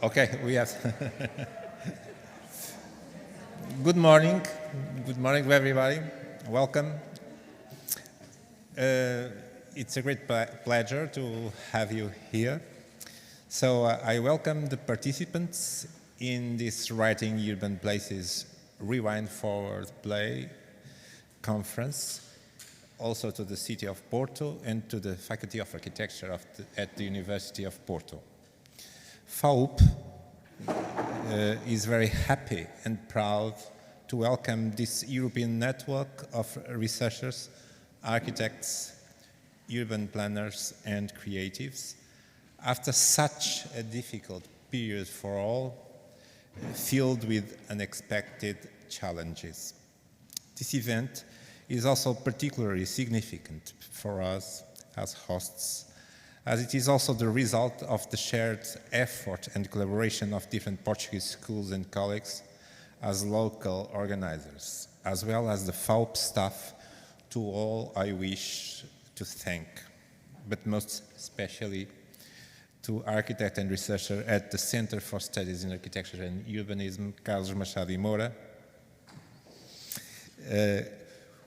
Okay, we have. Good morning. Good morning, everybody. Welcome. It's a great pleasure to have you here. So I welcome the participants in this Writing Urban Places Rewind Forward Play conference, also to the city of Porto and to the Faculty of Architecture at the University of Porto. FAUP is very happy and proud to welcome this European network of researchers, architects, urban planners and creatives after such a difficult period for all, filled with unexpected challenges. This event is also particularly significant for us as hosts, as it is also the result of the shared effort and collaboration of different Portuguese schools and colleagues as local organizers, as well as the FAUP staff, to all I wish to thank, but most especially to architect and researcher at the Center for Studies in Architecture and Urbanism, Carlos Machado e Moura,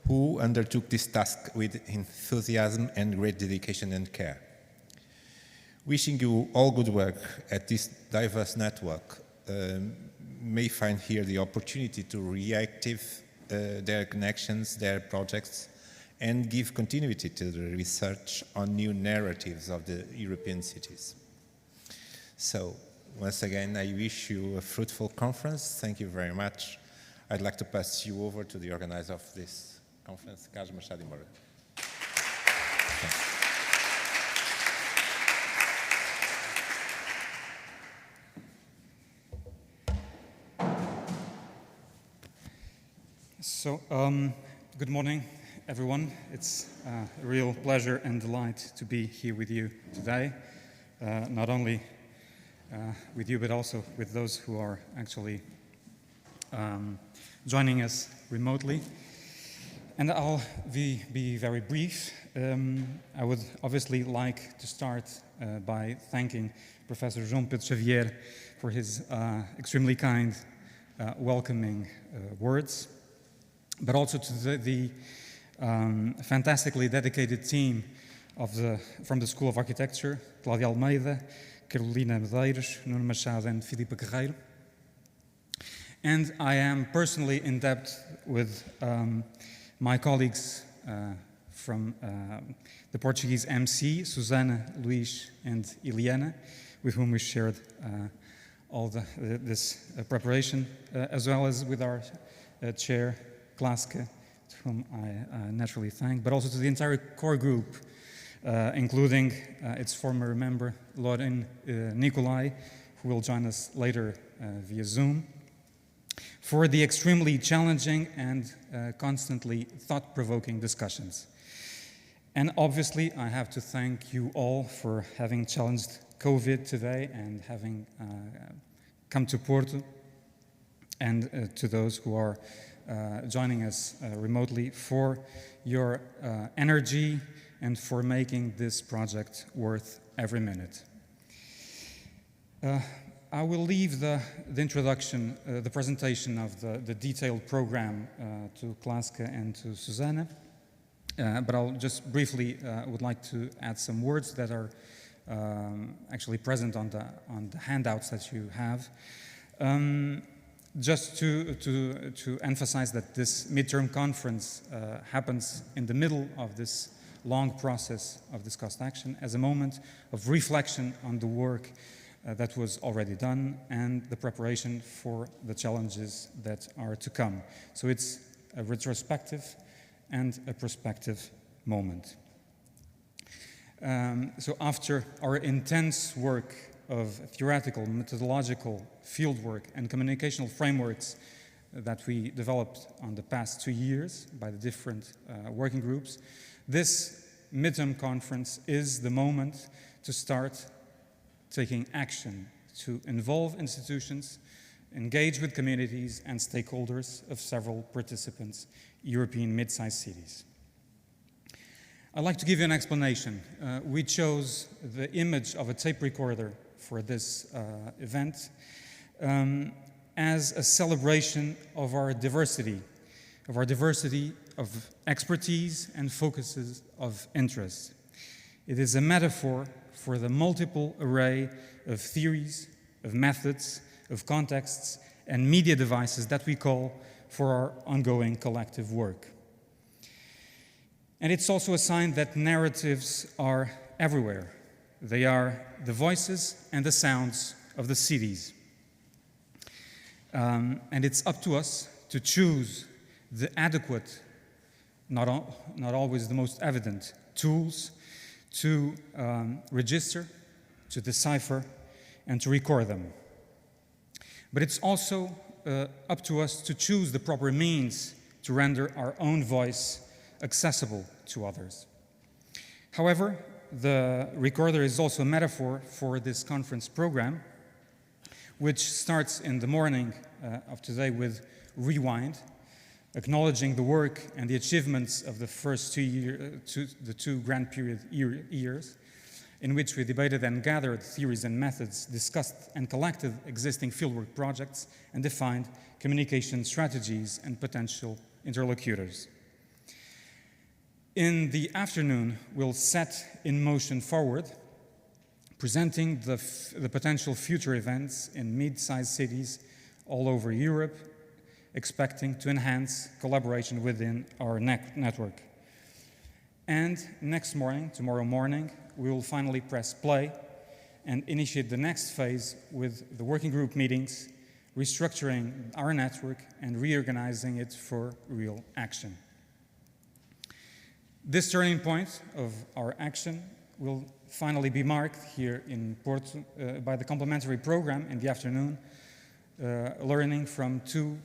who undertook this task with enthusiasm and great dedication and care. Wishing you all good work at this diverse network. May find here the opportunity to reactive their connections, their projects, and give continuity to the research on new narratives of the European cities. So, once again, I wish you a fruitful conference. Thank you very much. I'd like to pass you over to the organizer of this conference, Carlos Machado e Moura. So, good morning, everyone. It's a real pleasure and delight to be here with you today, not only with you, but also with those who are actually joining us remotely. And I'll be very brief. I would obviously like to start by thanking Professor João Pedro Xavier for his extremely kind, welcoming words, but also to the fantastically dedicated team from the School of Architecture, Cláudia Almeida, Carolina Medeiros, Nuno Machado, and Filipe Guerreiro. And I am personally in debt with my colleagues from the Portuguese MC, Susana, Luís, and Eliana, with whom we shared all this preparation, as well as with our chair, Klaske, to whom I naturally thank, but also to the entire core group, including its former member, Lauren Nicolai, who will join us later via Zoom, for the extremely challenging and constantly thought-provoking discussions. And obviously, I have to thank you all for having challenged COVID today and having come to Porto, and to those who are joining us remotely for your energy and for making this project worth every minute. I will leave the introduction, the presentation of the detailed program to Klaske and to Susana, but I'll just briefly would like to add some words that are actually present on the handouts that you have. Just to emphasize that this midterm conference happens in the middle of this long process of discussed action as a moment of reflection on the work that was already done and the preparation for the challenges that are to come. So it's a retrospective and a prospective moment. So after our intense work of theoretical, methodological, fieldwork, and communicational frameworks that we developed on the past 2 years by the different working groups, this midterm conference is the moment to start taking action, to involve institutions, engage with communities and stakeholders of several participants, European mid-sized cities. I'd like to give you an explanation. We chose the image of a tape recorder for this event as a celebration of our diversity of expertise and focuses of interest. It is a metaphor for the multiple array of theories, of methods, of contexts, and media devices that we call for our ongoing collective work. And it's also a sign that narratives are everywhere. They are the voices and the sounds of the cities. And it's up to us to choose the adequate, not always the most evident, tools to register, to decipher, and to record them. But it's also up to us to choose the proper means to render our own voice accessible to others. However, the recorder is also a metaphor for this conference program, which starts in the morning of today with Rewind, acknowledging the work and the achievements of the first the two grant period years, in which we debated and gathered theories and methods, discussed and collected existing fieldwork projects, and defined communication strategies and potential interlocutors. In the afternoon, we'll set in motion forward, presenting the potential future events in mid-sized cities all over Europe, expecting to enhance collaboration within our network. And next morning, tomorrow morning, we will finally press play and initiate the next phase with the working group meetings, restructuring our network and reorganizing it for real action. This turning point of our action will finally be marked here in Porto by the complementary program in the afternoon, learning from two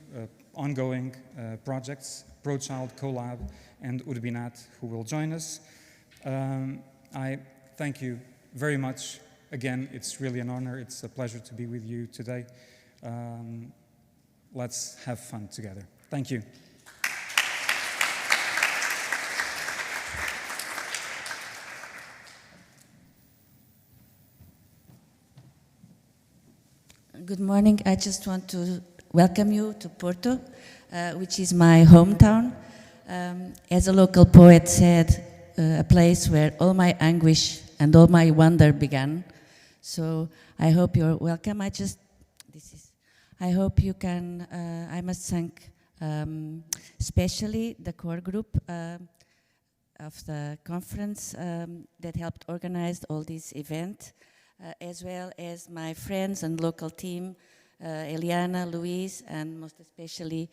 ongoing projects, ProChild, CoLab, and Urbinat, who will join us. I thank you very much. Again, it's really an honor. It's a pleasure to be with you today. Let's have fun together. Thank you. Good morning. I just want to welcome you to Porto, which is my hometown. As a local poet said, a place where all my anguish and all my wonder began. So I hope you're welcome. I hope you can, I must thank especially the core group of the conference that helped organize all this event. As well as my friends and local team, Eliana, Luís, and most especially,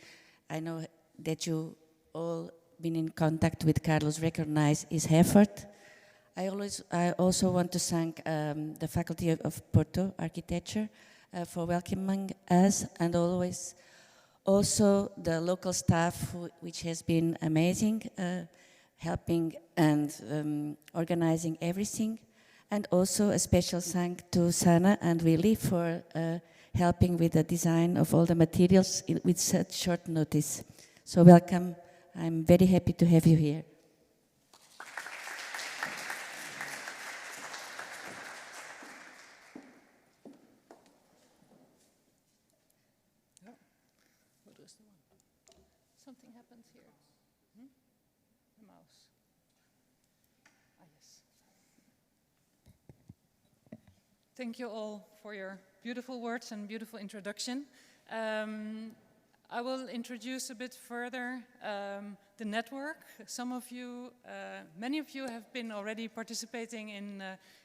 I know that you all been in contact with Carlos, recognize his effort. I also want to thank the Faculty of Porto Architecture for welcoming us, and always also the local staff, which has been amazing, helping and organizing everything. And also a special thanks to Sana and Willy for helping with the design of all the materials with such short notice. So welcome. I'm very happy to have you here. Oh, what was the one? Something happened here. The mouse. Ah, yes. Thank you all for your beautiful words and beautiful introduction. I will introduce a bit further the network. Some of you, many of you have been already participating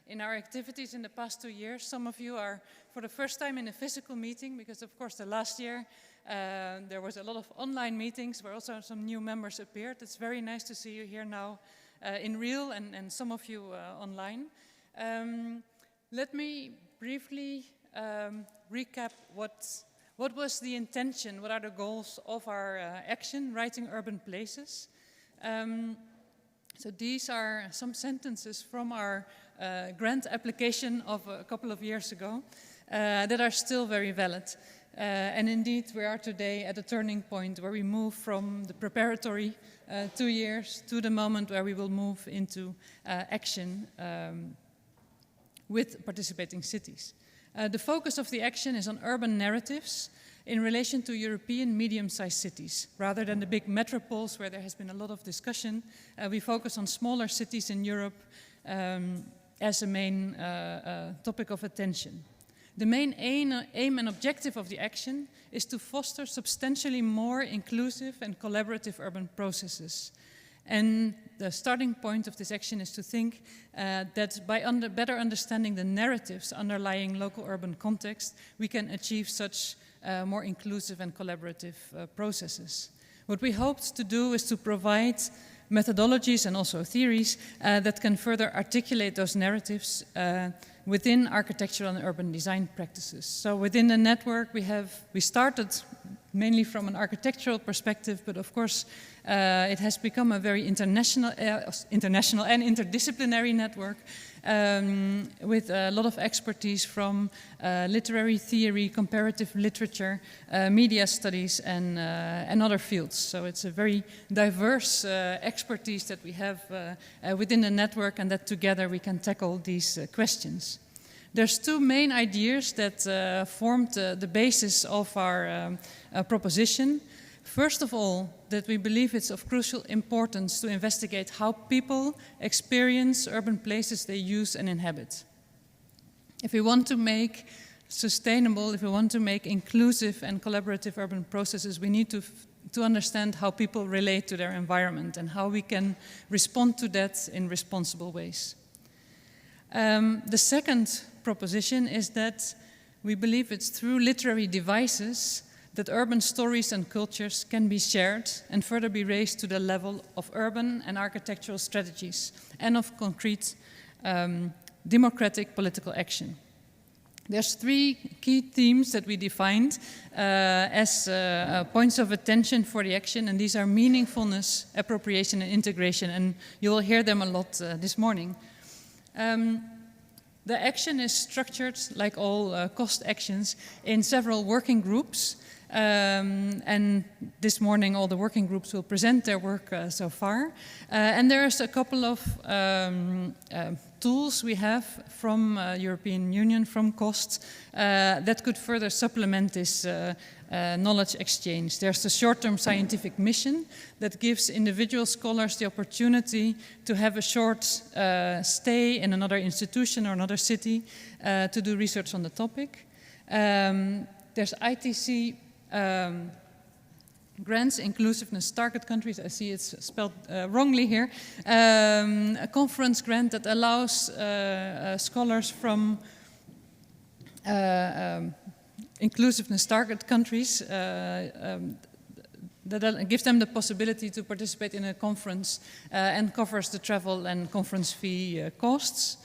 in our activities in the past 2 years. Some of you are for the first time in a physical meeting, because of course the last year there was a lot of online meetings where also some new members appeared. It's very nice to see you here now in real, and some of you online. Let me briefly recap what was the intention, what are the goals of our action, Writing Urban Places. So these are some sentences from our grant application of a couple of years ago that are still very valid. And indeed, we are today at a turning point where we move from the preparatory 2 years to the moment where we will move into action with participating cities. The focus of the action is on urban narratives in relation to European medium-sized cities. Rather than the big metropoles where there has been a lot of discussion, we focus on smaller cities in Europe as a main topic of attention. The main aim and objective of the action is to foster substantially more inclusive and collaborative urban processes. And the starting point of this action is to think that by better understanding the narratives underlying local urban context, we can achieve such more inclusive and collaborative processes. What we hoped to do is to provide methodologies and also theories that can further articulate those narratives within architectural and urban design practices. So within the network we started mainly from an architectural perspective, but of course it has become a very international and interdisciplinary network with a lot of expertise from literary theory, comparative literature, media studies, and other fields. So it's a very diverse expertise that we have within the network, and that together we can tackle these questions. There's two main ideas that formed the basis of our proposition. First of all, that we believe it's of crucial importance to investigate how people experience urban places they use and inhabit. If we want to make sustainable, if we want to make inclusive and collaborative urban processes, we need to understand how people relate to their environment and how we can respond to that in responsible ways. The second proposition is that we believe it's through literary devices that urban stories and cultures can be shared and further be raised to the level of urban and architectural strategies and of concrete democratic political action. There's three key themes that we defined as points of attention for the action, and these are meaningfulness, appropriation, and integration, and you will hear them a lot this morning. The action is structured, like all cost actions, in several working groups. And this morning all the working groups will present their work so far. And there's a couple of tools we have from European Union, from cost, that could further supplement this knowledge exchange. There's the short-term scientific mission that gives individual scholars the opportunity to have a short stay in another institution or another city to do research on the topic. There's ITC grants, inclusiveness, target countries. I see it's spelled wrongly here. A conference grant that allows scholars from inclusiveness target countries that gives them the possibility to participate in a conference and covers the travel and conference fee costs.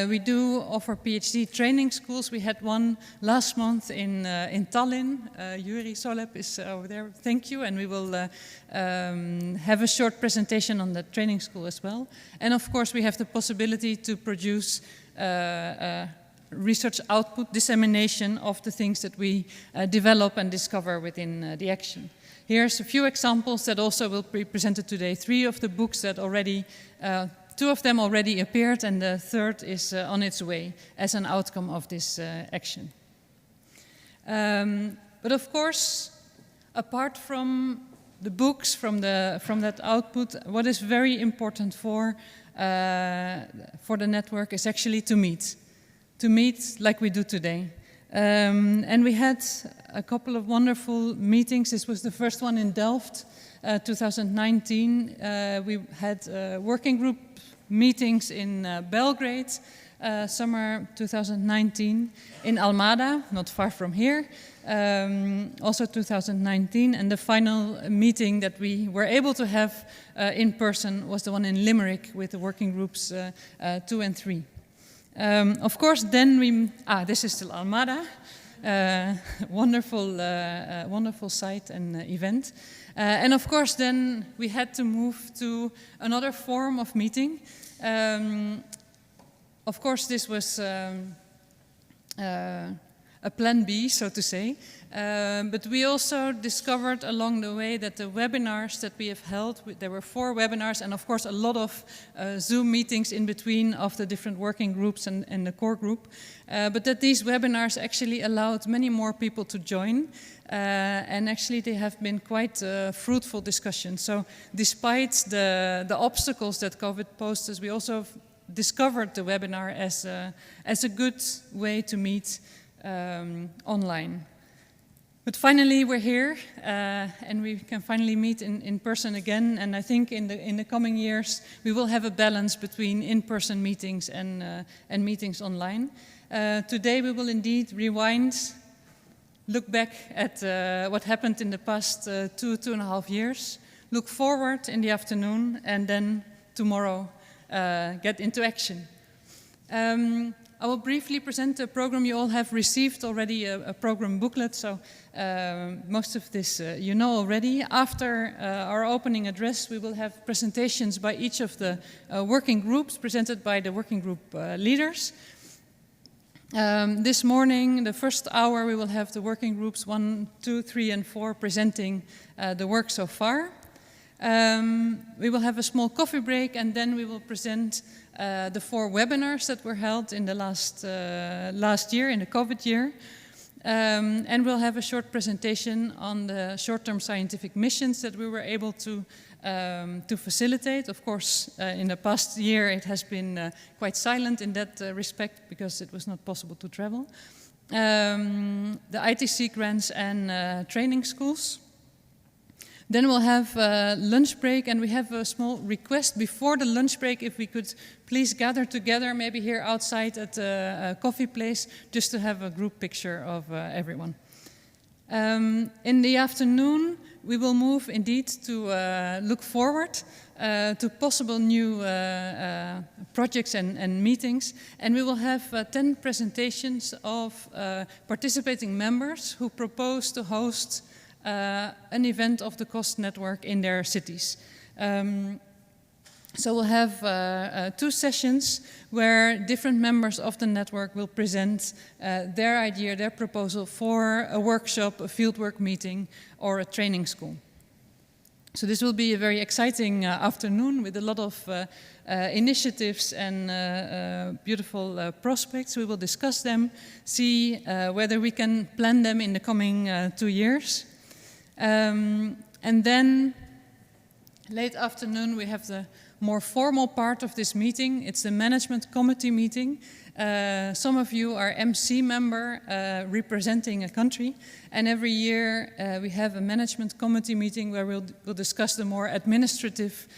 We do offer PhD training schools. We had one last month in Tallinn. Juri Solep is over there. Thank you. And we will have a short presentation on the training school as well. And of course, we have the possibility to produce research output, dissemination of the things that we develop and discover within the action. Here's a few examples that also will be presented today. 3 of the books that already 2 of them already appeared, and the third is on its way as an outcome of this action. But of course, apart from the books, from that output, what is very important for the network is actually to meet like we do today. And we had a couple of wonderful meetings. This was the first one in Delft, 2019. We had working group meetings in Belgrade, summer 2019, in Almada, not far from here, also 2019, and the final meeting that we were able to have in person was the one in Limerick with the working groups 2 and 3. Of course, then this is still Almada, wonderful site and event. And of course, then we had to move to another form of meeting. Of course, this was a plan B, so to say. But we also discovered along the way that the webinars that we have held, there were 4 webinars and of course a lot of Zoom meetings in between of the different working groups and the core group, but that these webinars actually allowed many more people to join. And actually they have been quite fruitful discussions. So despite the obstacles that COVID posed us, we also discovered the webinar as a good way to meet online. But finally we're here and we can finally meet in person again, and I think in the coming years we will have a balance between in-person meetings and meetings online. Today we will indeed rewind, look back at what happened in the past 2.5 years, look forward in the afternoon, and then tomorrow get into action. I will briefly present the program. You all have received already a program booklet, so most of this you know already. After our opening address, we will have presentations by each of the working groups, presented by the working group leaders. This morning, the first hour, we will have the working groups 1, 2, 3, and 4 presenting the work so far. We will have a small coffee break, and then we will present the 4 webinars that were held in the last year, in the COVID year. And we'll have a short presentation on the short-term scientific missions that we were able to facilitate. Of course, in the past year it has been quite silent in that respect because it was not possible to travel. The ITC grants and training schools. Then we'll have a lunch break, and we have a small request before the lunch break if we could please gather together, maybe here outside at a coffee place, just to have a group picture of everyone. In the afternoon, we will move indeed to look forward to possible new projects and meetings, and we will have 10 presentations of participating members who propose to host an event of the COST network in their cities. So we'll have 2 sessions where different members of the network will present their idea, their proposal for a workshop, a fieldwork meeting, or a training school. So this will be a very exciting afternoon with a lot of initiatives and beautiful prospects. We will discuss them, see whether we can plan them in the coming 2 years. And then late afternoon we have the more formal part of this meeting. It's the management committee meeting. Some of you are MC member representing a country, and every year we have a management committee meeting where we'll discuss the more administrative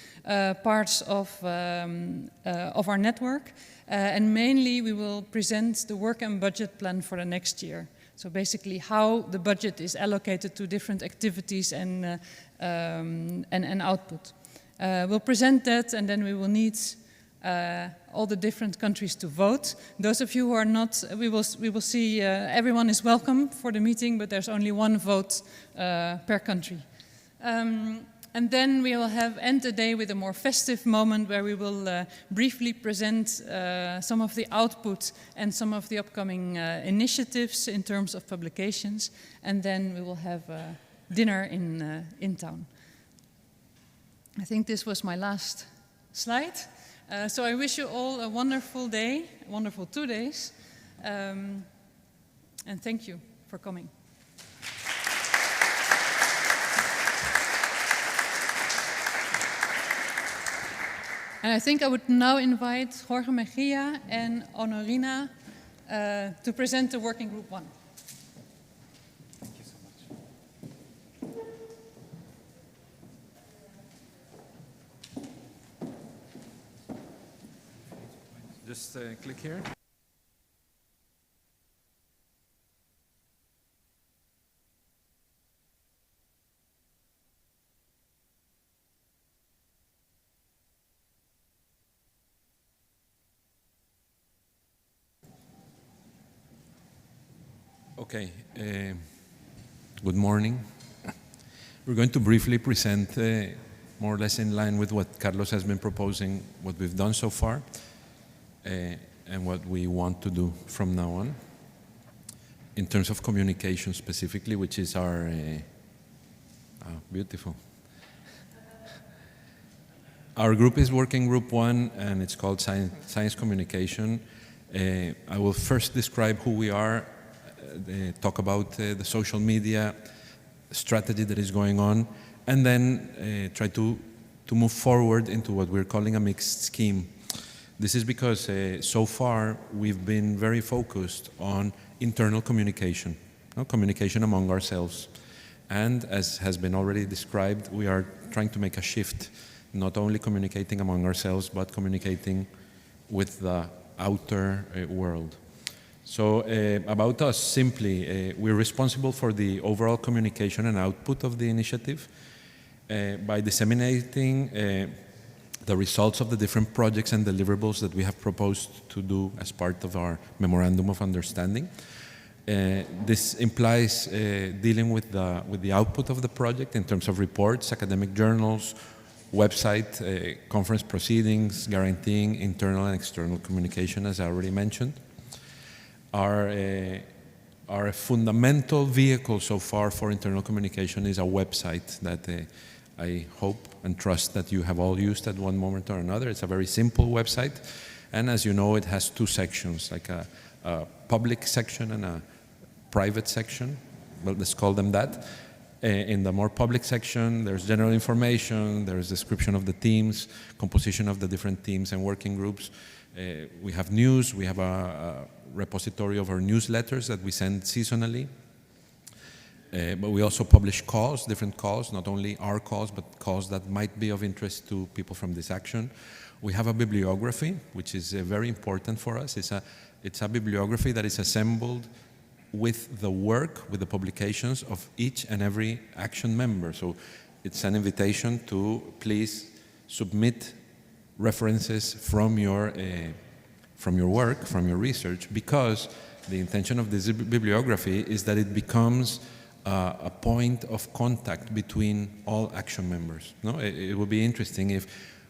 parts of our network, and mainly we will present the work and budget plan for the next year. So basically how the budget is allocated to different activities and output. We'll present that, and then we will need all the different countries to vote. Those of you who are not, we will see everyone is welcome for the meeting, but there's only 1 vote per country. And then we will end the day with a more festive moment where we will briefly present some of the output and some of the upcoming initiatives in terms of publications. And then we will have dinner in town. I think this was my last slide. So I wish you all a wonderful day, a wonderful 2 days. And thank you for coming. And I think I would now invite Jorge Mejía and Honorina to present the Working Group 1. Thank you so much. Just click here. Okay, good morning. We're going to briefly present, more or less in line with what Carlos has been proposing, what we've done so far, and what we want to do from now on. in terms of communication specifically, which is our, beautiful. Our group is Working Group 1, and it's called Science Communication. I will first describe who we are, talk about the social media strategy that is going on, and then try to move forward into what we're calling a mixed scheme. This is because so far we've been very focused on internal communication, communication among ourselves. And as has been already described, we are trying to make a shift, not only communicating among ourselves, but communicating with the outer world. So about us, simply, we're responsible for the overall communication and output of the initiative by disseminating the results of the different projects and deliverables that we have proposed to do as part of our Memorandum of Understanding. This implies dealing with the output of the project in terms of reports, academic journals, website, conference proceedings, guaranteeing internal and external communication, as I already mentioned. Our fundamental vehicle so far for internal communication is a website that I hope and trust that you have all used at one moment or another. It's a very simple website, and as you know, it has two sections, like a public section and a private section. Well, let's call them that. In the more public section, there's general information, there's description of the teams, composition of the different teams and working groups. We have news, we have a repository of our newsletters that we send seasonally. But we also publish calls, different calls, not only our calls, but calls that might be of interest to people from this action. We have a bibliography, which is very important for us. It's a bibliography that is assembled with the work, with the publications of each and every action member. So it's an invitation to please submit references from your work, from your research, because the intention of this bibliography is that it becomes a point of contact between all action members. No? It would be interesting if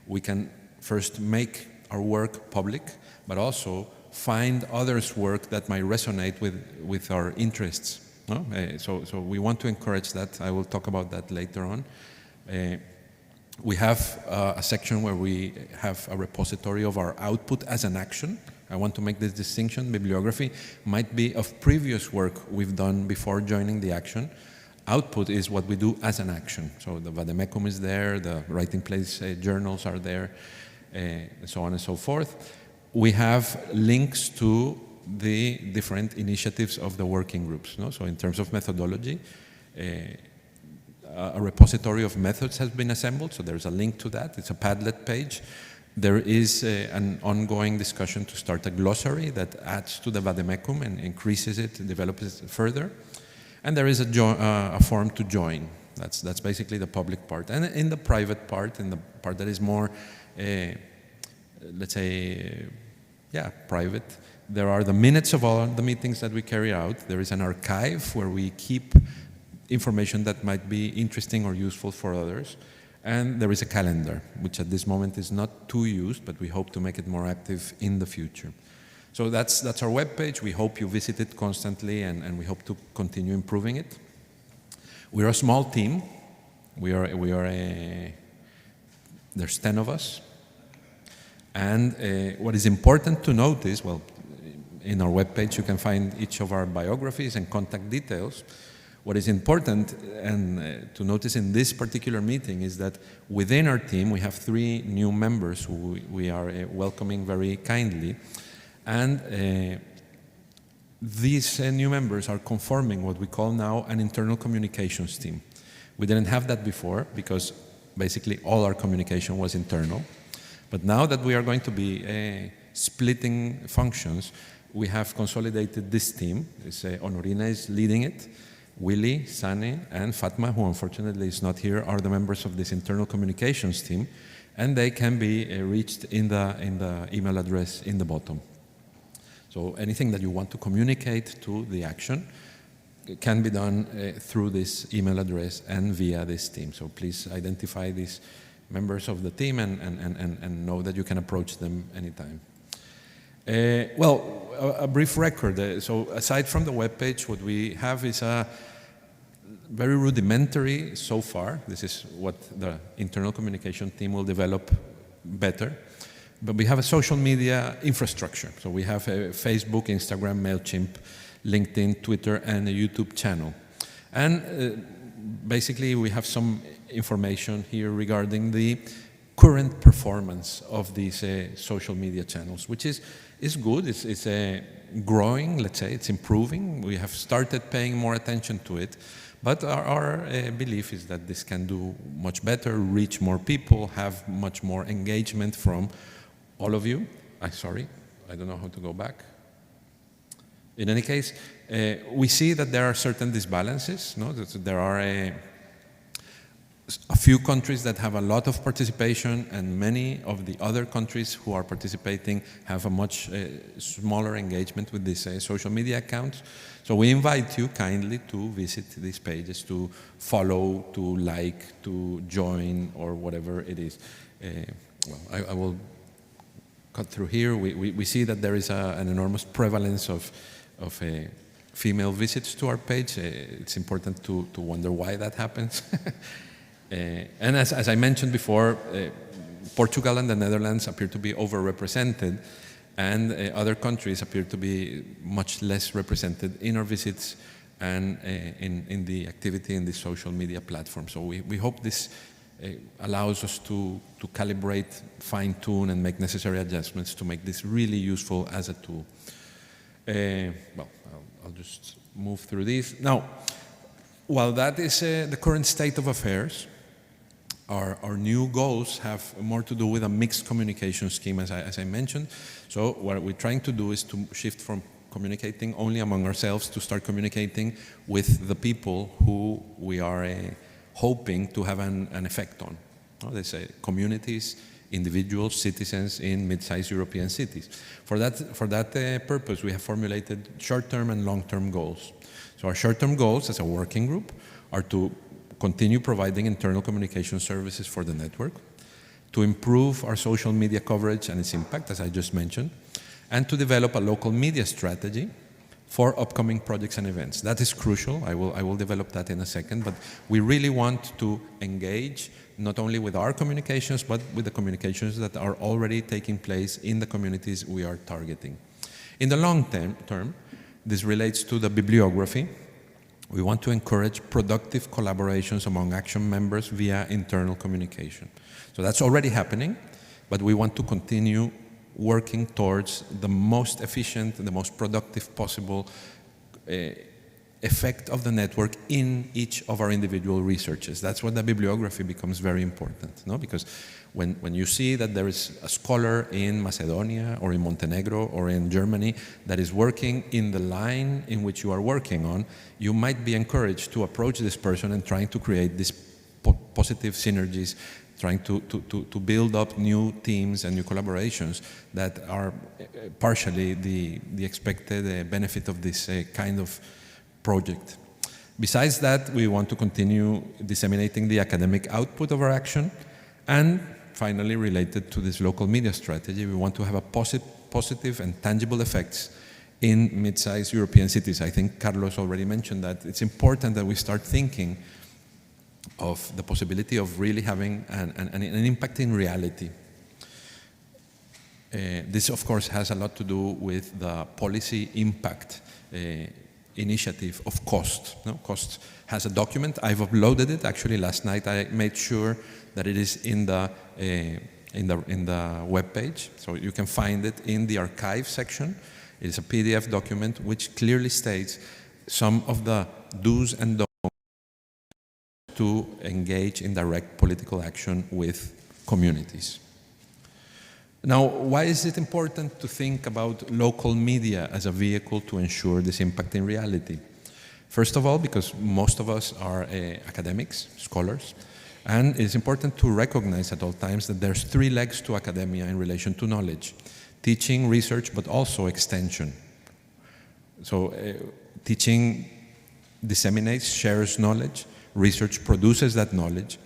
we can first make our work public, but also find others' work that might resonate with our interests. No? So we want to encourage that. I will talk about that later on. We have a section where we have a repository of our output as an action. I want to make this distinction. Bibliography might be of previous work we've done before joining the action. Output is what we do as an action. So the vademecum is there, the writing place journals are there, so on and so forth. We have links to the different initiatives of the working groups. No? So in terms of methodology, a repository of methods has been assembled, so there's a link to that. It's a Padlet page. There is an ongoing discussion to start a glossary that adds to the vademecum and increases it, develops it further. And there is a form to join. That's basically the public part. And in the private part, in the part that is more, let's say, private, there are the minutes of all the meetings that we carry out. There is an archive where we keep information that might be interesting or useful for others. And there is a calendar, which at this moment is not too used, but we hope to make it more active in the future. So that's our webpage. We hope you visit it constantly, and we hope to continue improving it. We're a small team. There's 10 of us. And what is important to note is, well, in our webpage you can find each of our biographies and contact details. What is important and to notice in this particular meeting is that within our team we have 3 new members who we are welcoming very kindly. And these new members are conforming what we call now an internal communications team. We didn't have that before because basically all our communication was internal. But now that we are going to be splitting functions, we have consolidated this team. Honorina is leading it. Willy, Sani, and Fatma, who unfortunately is not here, are the members of this internal communications team, and they can be reached in the email address in the bottom. So anything that you want to communicate to the action can be done through this email address and via this team. So please identify these members of the team and know that you can approach them anytime. Well, a brief record. So aside from the webpage, what we have is a very rudimentary so far. This is what the internal communication team will develop better. But we have a social media infrastructure. So we have a Facebook, Instagram, MailChimp, LinkedIn, Twitter, and a YouTube channel. And basically we have some information here regarding the current performance of these social media channels, which is good. It's growing, let's say, it's improving. We have started paying more attention to it. But our belief is that this can do much better, reach more people, have much more engagement from all of you. Sorry, I don't know how to go back. In any case, we see that there are certain disbalances. No? There are a few countries that have a lot of participation, and many of the other countries who are participating have a much smaller engagement with these social media accounts. So we invite you kindly to visit these pages, to follow, to like, to join, or whatever it is. Well, I will cut through here. We see that there is an enormous prevalence of female visits to our page. It's important to wonder why that happens. And as I mentioned before, Portugal and the Netherlands appear to be overrepresented, and other countries appear to be much less represented in our visits and in the activity in the social media platform. So we hope this allows us to calibrate, fine-tune, and make necessary adjustments to make this really useful as a tool. Well, I'll just move through these. Now, while that is the current state of affairs, our new goals have more to do with a mixed communication scheme, as I mentioned. So what we're trying to do is to shift from communicating only among ourselves to start communicating with the people who we are hoping to have an effect on. They say communities, individuals, citizens in mid-sized European cities. For that purpose, we have formulated short-term and long-term goals. So our short-term goals as a working group are to continue providing internal communication services for the network, to improve our social media coverage and its impact, as I just mentioned, and to develop a local media strategy for upcoming projects and events. That is crucial. I will develop that in a second, but we really want to engage not only with our communications, but with the communications that are already taking place in the communities we are targeting. In the long term, this relates to the bibliography. We want to encourage productive collaborations among Action members via internal communication. So that's already happening, but we want to continue working towards the most efficient and the most productive possible effect of the network in each of our individual researches. That's when the bibliography becomes very important, no? Because when you see that there is a scholar in Macedonia or in Montenegro or in Germany that is working in the line in which you are working on, you might be encouraged to approach this person and trying to create these positive synergies, trying to build up new teams and new collaborations that are partially the expected benefit of this kind of project. Besides that, we want to continue disseminating the academic output of our action, and finally, related to this local media strategy, we want to have a positive and tangible effects in mid-sized European cities. I think Carlos already mentioned that. It's important that we start thinking of the possibility of really having an impact in reality. This, of course, has a lot to do with the policy impact initiative of COST. No? COST has a document. I've uploaded it. Actually, last night I made sure that it is in the web page, so you can find it in the archive section. It is a PDF document which clearly states some of the do's and don'ts to engage in direct political action with communities. Now, why is it important to think about local media as a vehicle to ensure this impact in reality? First of all, because most of us are academics, scholars, and it's important to recognize at all times that there's three legs to academia in relation to knowledge: teaching, research, but also extension. So teaching disseminates, shares knowledge, research produces that knowledge,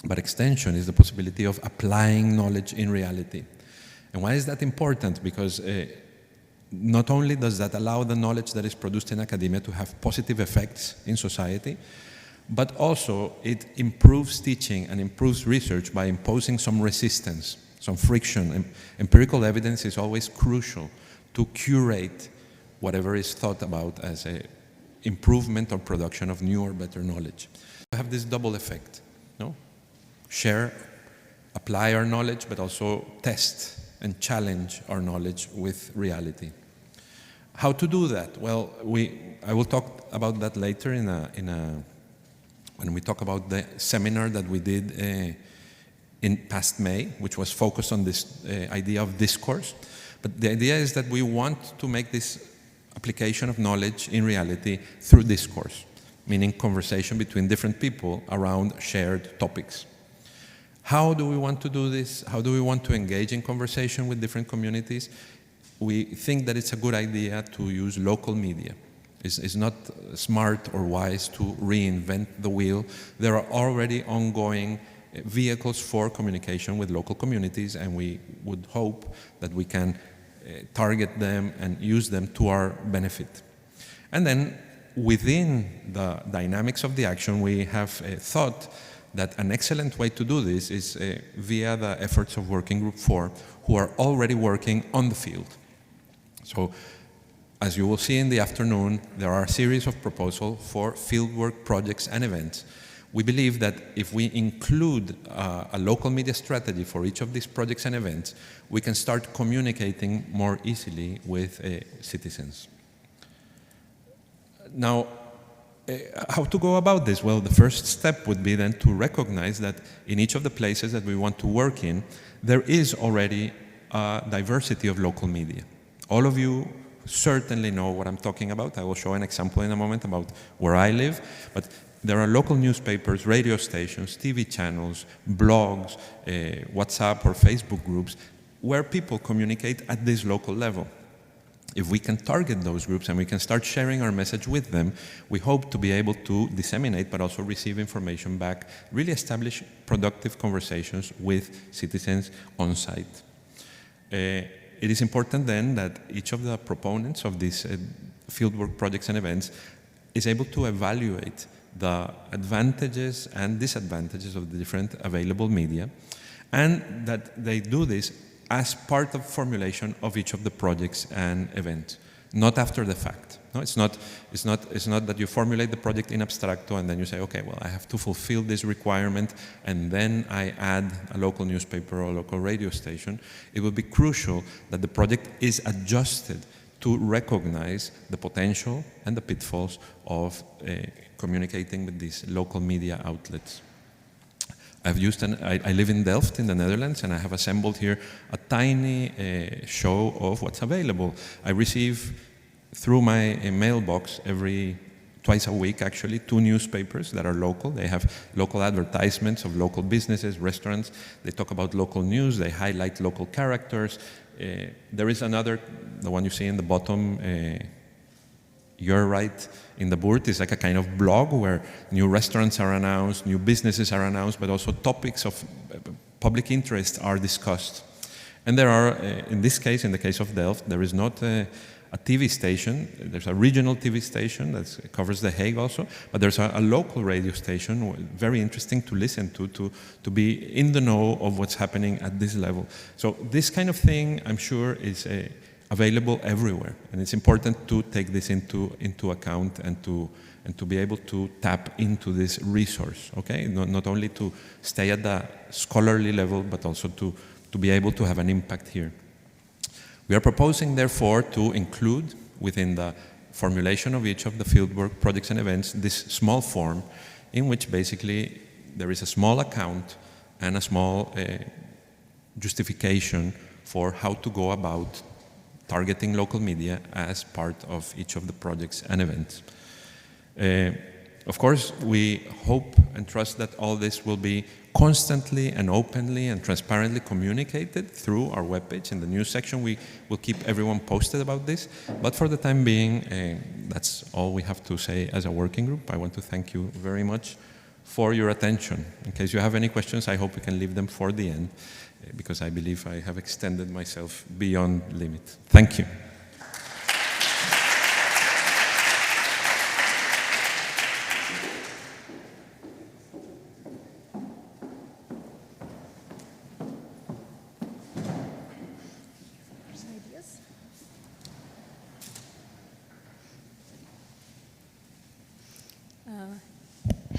but extension is the possibility of applying knowledge in reality. And why is that important? Because not only does that allow the knowledge that is produced in academia to have positive effects in society, but also it improves teaching and improves research by imposing some resistance, some friction. Empirical evidence is always crucial to curate whatever is thought about as an improvement or production of new or better knowledge. We have this double effect, no? Share, apply our knowledge, but also test and challenge our knowledge with reality. How to do that? Well, I will talk about that later when we talk about the seminar that we did in past May, which was focused on this idea of discourse. But the idea is that we want to make this application of knowledge in reality through discourse, meaning conversation between different people around shared topics. How do we want to do this? How do we want to engage in conversation with different communities? We think that it's a good idea to use local media. It's not smart or wise to reinvent the wheel. There are already ongoing vehicles for communication with local communities, and we would hope that we can target them and use them to our benefit. And then within the dynamics of the action, we have thought that an excellent way to do this is via the efforts of Working Group 4, who are already working on the field. So, as you will see in the afternoon, there are a series of proposals for fieldwork projects and events. We believe that if we include a local media strategy for each of these projects and events, we can start communicating more easily with citizens. Now, how to go about this? Well, the first step would be then to recognize that in each of the places that we want to work in, there is already a diversity of local media. All of you certainly know what I'm talking about. I will show an example in a moment about where I live, but there are local newspapers, radio stations, TV channels, blogs, WhatsApp or Facebook groups, where people communicate at this local level. If we can target those groups and we can start sharing our message with them, we hope to be able to disseminate but also receive information back, really establish productive conversations with citizens on site. It is important then that each of the proponents of these fieldwork projects and events is able to evaluate the advantages and disadvantages of the different available media, and that they do this as part of formulation of each of the projects and events, not after the fact. No, it's not that you formulate the project in abstracto and then you say, okay, well, I have to fulfill this requirement and then I add a local newspaper or a local radio station. It will be crucial that the project is adjusted to recognize the potential and the pitfalls of communicating with these local media outlets. I live in Delft in the Netherlands, and I have assembled here a tiny show of what's available. I receive through my mailbox twice a week actually, 2 newspapers that are local. They have local advertisements of local businesses, restaurants. They talk about local news, they highlight local characters. There is another, the one you see in the bottom, your right in the board is like a kind of blog where new restaurants are announced, new businesses are announced, but also topics of public interest are discussed. And there are, in this case, in the case of Delft, there is not a TV station. There's a regional TV station that covers The Hague also, but there's a local radio station, very interesting to listen to be in the know of what's happening at this level. So this kind of thing, I'm sure, is available everywhere, and it's important to take this into account and to be able to tap into this resource. Okay, not only to stay at the scholarly level, but also to be able to have an impact here. We are proposing, therefore, to include within the formulation of each of the fieldwork projects and events this small form in which basically there is a small account and a small justification for how to go about targeting local media as part of each of the projects and events. Of course, we hope and trust that all this will be constantly and openly and transparently communicated through our webpage. In the news section, we will keep everyone posted about this. But for the time being, that's all we have to say as a working group. I want to thank you very much for your attention. In case you have any questions, I hope we can leave them for the end, because I believe I have extended myself beyond limit. Thank you.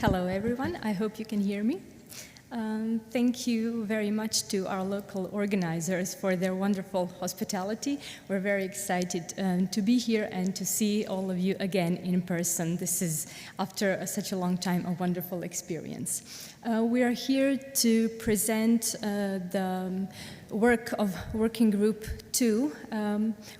Hello everyone, I hope you can hear me. Thank you very much to our local organizers for their wonderful hospitality. We're very excited to be here and to see all of you again in person. This is, after such a long time, a wonderful experience. We are here to present the work of Working Group 2.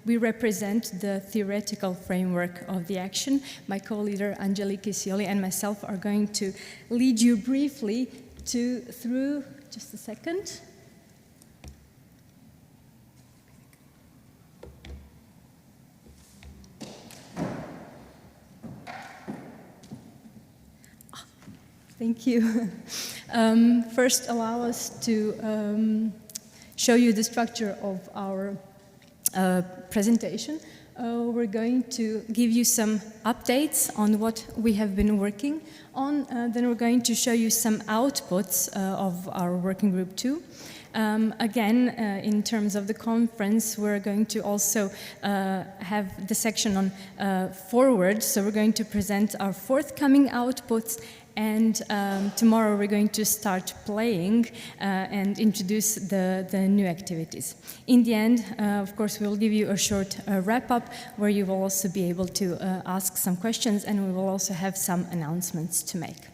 We represent the theoretical framework of the action. My co-leader Angeliki, Sioli, and myself are going to lead you briefly through, just a second. Thank you. First, allow us to show you the structure of our presentation. We're going to give you some updates on what we have been working on. Then we're going to show you some outputs of our Working Group 2. Again, in terms of the conference, we're going to also have the section on forward. So we're going to present our forthcoming outputs. And tomorrow we're going to start playing and introduce the new activities. In the end, of course, we'll give you a short wrap-up where you will also be able to ask some questions, and we will also have some announcements to make.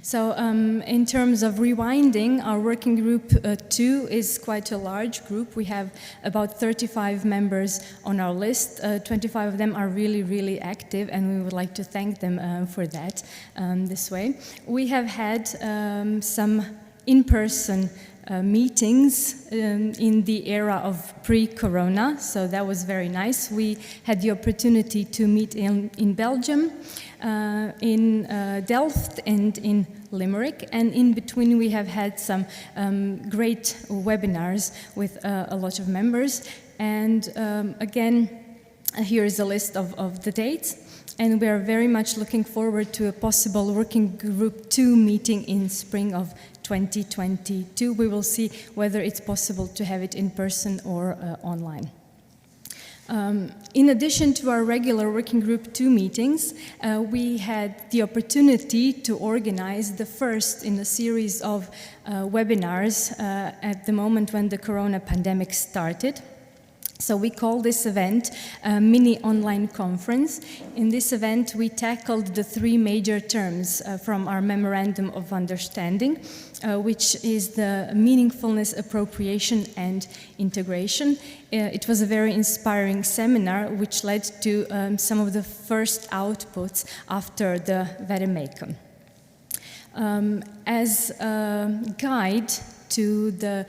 So in terms of rewinding, our Working Group 2 is quite a large group. We have about 35 members on our list. 25 of them are really, really active, and we would like to thank them for that this way. We have had some in-person meetings in the era of pre-corona, so that was very nice. We had the opportunity to meet in Belgium, in Delft and in Limerick, and in between we have had some great webinars with a lot of members. And again, here is a list of the dates, and we are very much looking forward to a possible Working Group 2 meeting in spring of 2022. We will see whether it's possible to have it in person or online. In addition to our regular Working Group 2 meetings, we had the opportunity to organize the first in a series of webinars at the moment when the corona pandemic started. So we call this event a mini online conference. In this event, we tackled the three major terms from our Memorandum of Understanding, which is the meaningfulness, appropriation, and integration. It was a very inspiring seminar, which led to some of the first outputs after the Vademecum. As a guide to the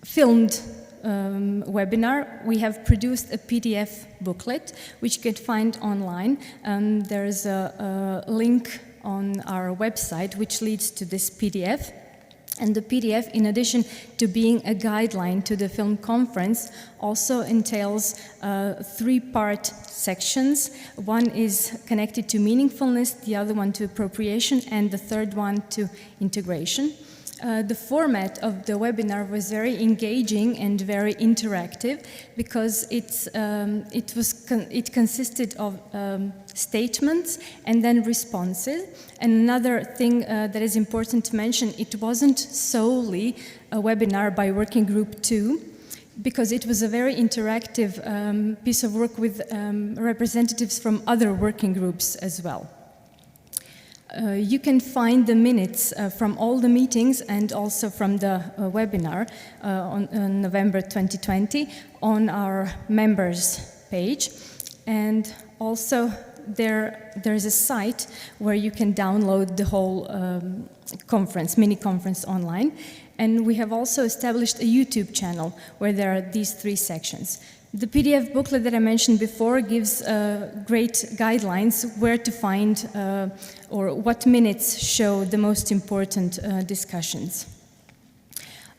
filmed webinar, we have produced a PDF booklet which you can find online. There's a link on our website which leads to this PDF. And the PDF, in addition to being a guideline to the film conference, also entails three-part sections. One is connected to meaningfulness, the other one to appropriation, and the third one to integration. The format of the webinar was very engaging and very interactive because it consisted of statements and then responses. And another thing that is important to mention, it wasn't solely a webinar by Working Group 2, because it was a very interactive piece of work with representatives from other working groups as well. You can find the minutes from all the meetings and also from the webinar on November 2020 on our members page. And also there's a site where you can download the whole mini conference online. And we have also established a YouTube channel where there are these three sections. The PDF booklet that I mentioned before gives great guidelines where to find or what minutes show the most important discussions.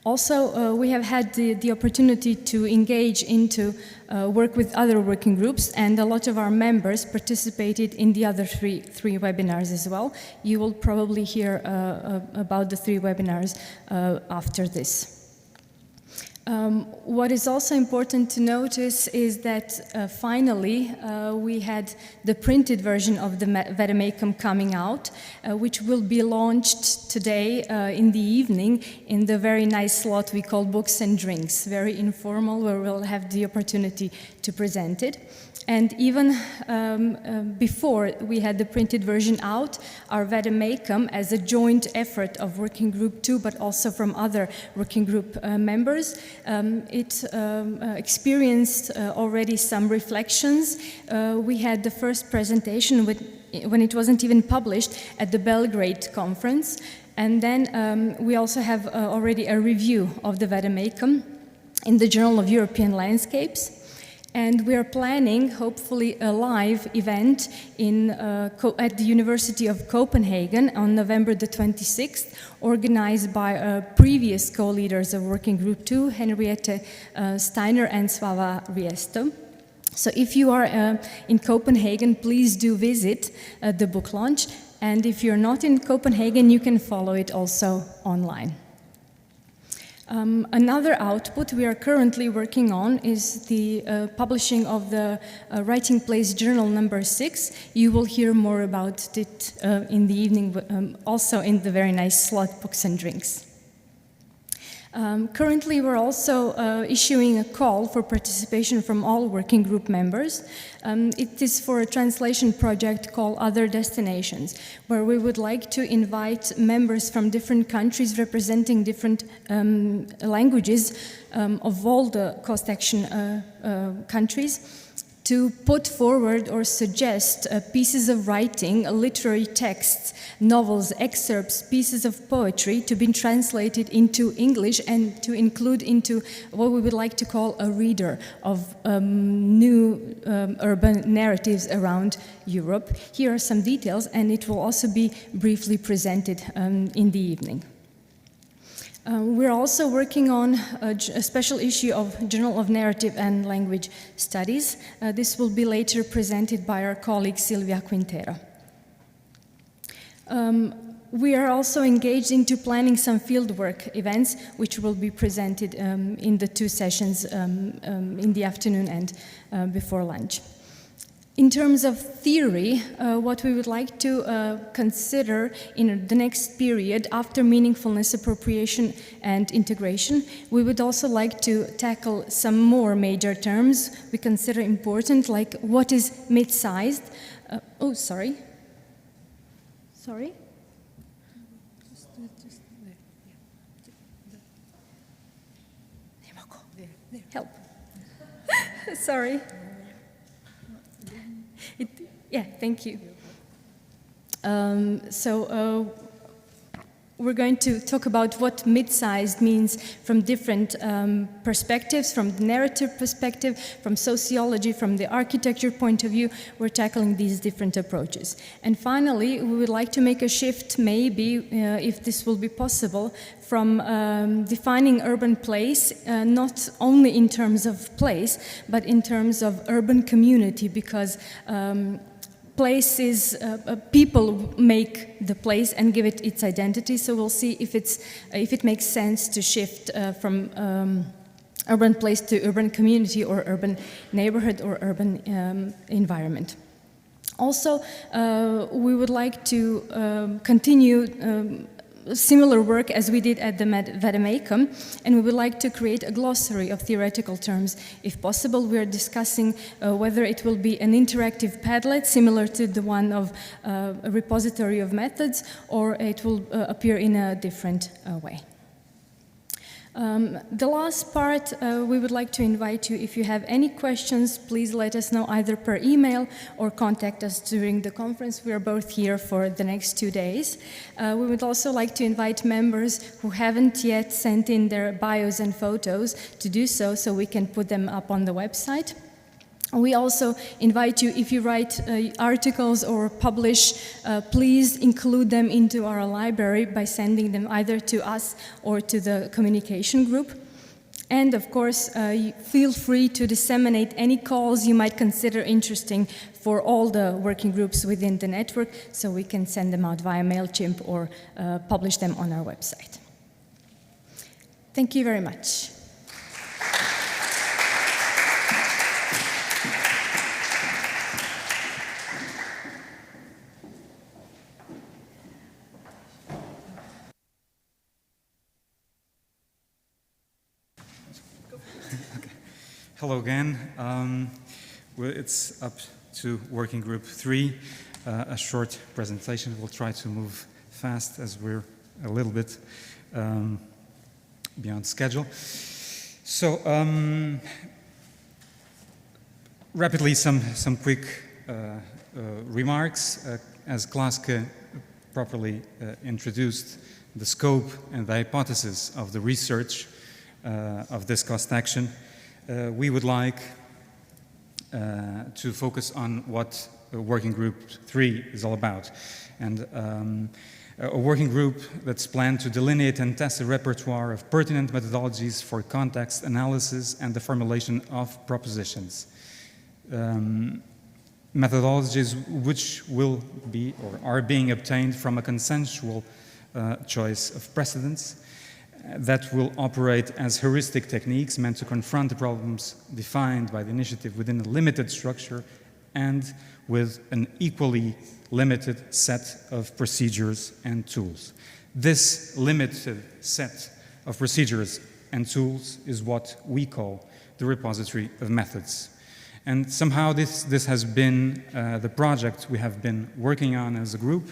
Also, we have had the opportunity to engage into work with other working groups, and a lot of our members participated in the other three webinars as well. You will probably hear about the 3 webinars after this. What is also important to notice is that finally we had the printed version of the vademecum coming out, which will be launched today in the evening in the very nice slot we call Books and Drinks, very informal, where we'll have the opportunity to present it. And even before we had the printed version out, our vademecum, as a joint effort of Working Group 2, but also from other Working Group members, it experienced already some reflections. We had the first presentation when it wasn't even published at the Belgrade conference, and then we also have already a review of the vademecum in the Journal of European Landscapes. And we are planning, hopefully, a live event at the University of Copenhagen on November the 26th, organized by previous co-leaders of Working Group 2, Henriette Steiner and Svava Riesto. So if you are in Copenhagen, please do visit the book launch. And if you're not in Copenhagen, you can follow it also online. Another output we are currently working on is the publishing of the Writing Place Journal number 6. You will hear more about it in the evening, also in the very nice slot Books and Drinks. Currently, we're also issuing a call for participation from all working group members. It is for a translation project called Other Destinations, where we would like to invite members from different countries representing different languages of all the cost action countries, to put forward or suggest pieces of writing, literary texts, novels, excerpts, pieces of poetry to be translated into English and to include into what we would like to call a reader of new urban narratives around Europe. Here are some details, and it will also be briefly presented in the evening. We're also working on a special issue of Journal of Narrative and Language Studies. This will be later presented by our colleague Silvia Quintero. We are also engaged into planning some fieldwork events, which will be presented in the 2 sessions in the afternoon and before lunch. In terms of theory, what we would like to consider in the next period, after meaningfulness, appropriation, and integration, we would also like to tackle some more major terms we consider important, like what is mid-sized. Sorry. Help. Sorry. Yeah, thank you. We're going to talk about what mid-sized means from different perspectives, from the narrative perspective, from sociology, from the architecture point of view. We're tackling these different approaches. And finally, we would like to make a shift, maybe, if this will be possible, from defining urban place, not only in terms of place, but in terms of urban community, because place is, people make the place and give it its identity, so we'll see if it makes sense to shift from urban place to urban community or urban neighborhood or urban environment. Also, we would like to continue similar work as we did at the vademecum, and we would like to create a glossary of theoretical terms. If possible, we are discussing whether it will be an interactive Padlet similar to the one of a repository of methods, or it will appear in a different way. The last part, we would like to invite you, if you have any questions, please let us know either per email or contact us during the conference. We are both here for the next 2 days. We would also like to invite members who haven't yet sent in their bios and photos to do so, so we can put them up on the website. We also invite you, if you write articles or publish, please include them into our library by sending them either to us or to the communication group. And of course, feel free to disseminate any calls you might consider interesting for all the working groups within the network, so we can send them out via MailChimp or publish them on our website. Thank you very much. Hello again. It's up to Working Group 3, a short presentation. We'll try to move fast as we're a little bit beyond schedule. So, rapidly, some quick remarks. As Klaske properly introduced the scope and the hypothesis of the research of this cost action, we would like to focus on what Working Group 3 is all about. And a working group that's planned to delineate and test a repertoire of pertinent methodologies for context analysis and the formulation of propositions. Methodologies which will be or are being obtained from a consensual choice of precedents that will operate as heuristic techniques meant to confront the problems defined by the initiative within a limited structure and with an equally limited set of procedures and tools. This limited set of procedures and tools is what we call the repository of methods. And somehow this has been the project we have been working on as a group,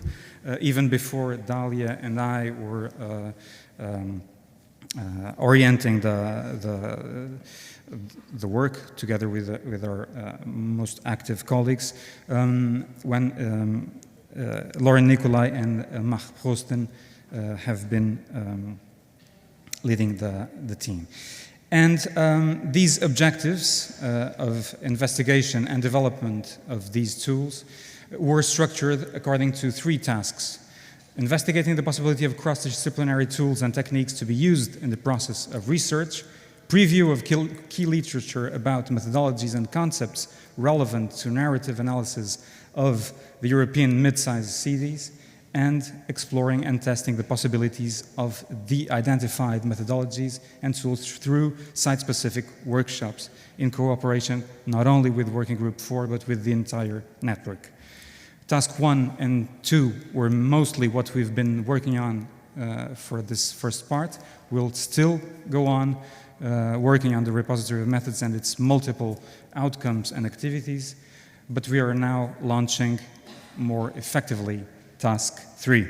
even before Dalia and I were orienting the work together with our most active colleagues, when Lauren Nicolai and Mach Prosten have been leading the team. And these objectives of investigation and development of these tools were structured according to 3 tasks: investigating the possibility of cross-disciplinary tools and techniques to be used in the process of research, preview of key literature about methodologies and concepts relevant to narrative analysis of the European mid-sized cities, and exploring and testing the possibilities of the identified methodologies and tools through site-specific workshops in cooperation not only with Working Group 4 but with the entire network. Task 1 and 2 were mostly what we've been working on for this first part. We'll still go on working on the repository of methods and its multiple outcomes and activities, but we are now launching more effectively Task 3.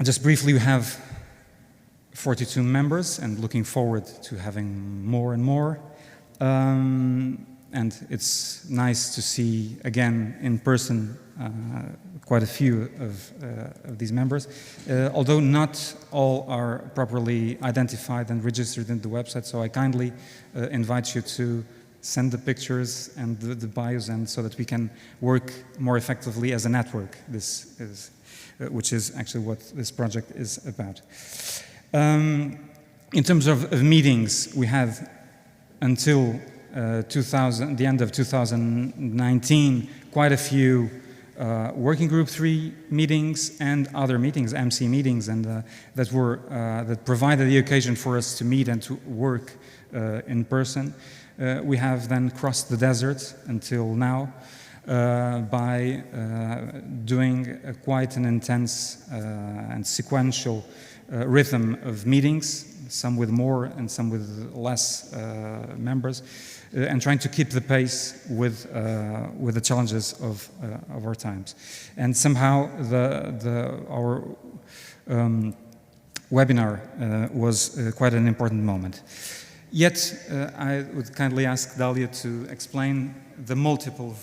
Just briefly, we have 42 members and looking forward to having more and more. And it's nice to see again in person quite a few of these members. Although not all are properly identified and registered in the website, so I kindly invite you to send the pictures and the bios, and so that we can work more effectively as a network. This is, which is actually what this project is about. In terms of meetings, we had until the end of 2019 quite a few Working Group 3 meetings and other meetings, MC meetings, and that provided the occasion for us to meet and to work in person. We have then crossed the desert until now by doing quite an intense and sequential rhythm of meetings, some with more and some with less members, and trying to keep the pace with the challenges of our times. And somehow our webinar was quite an important moment. Yet, I would kindly ask Dalia to explain the multiple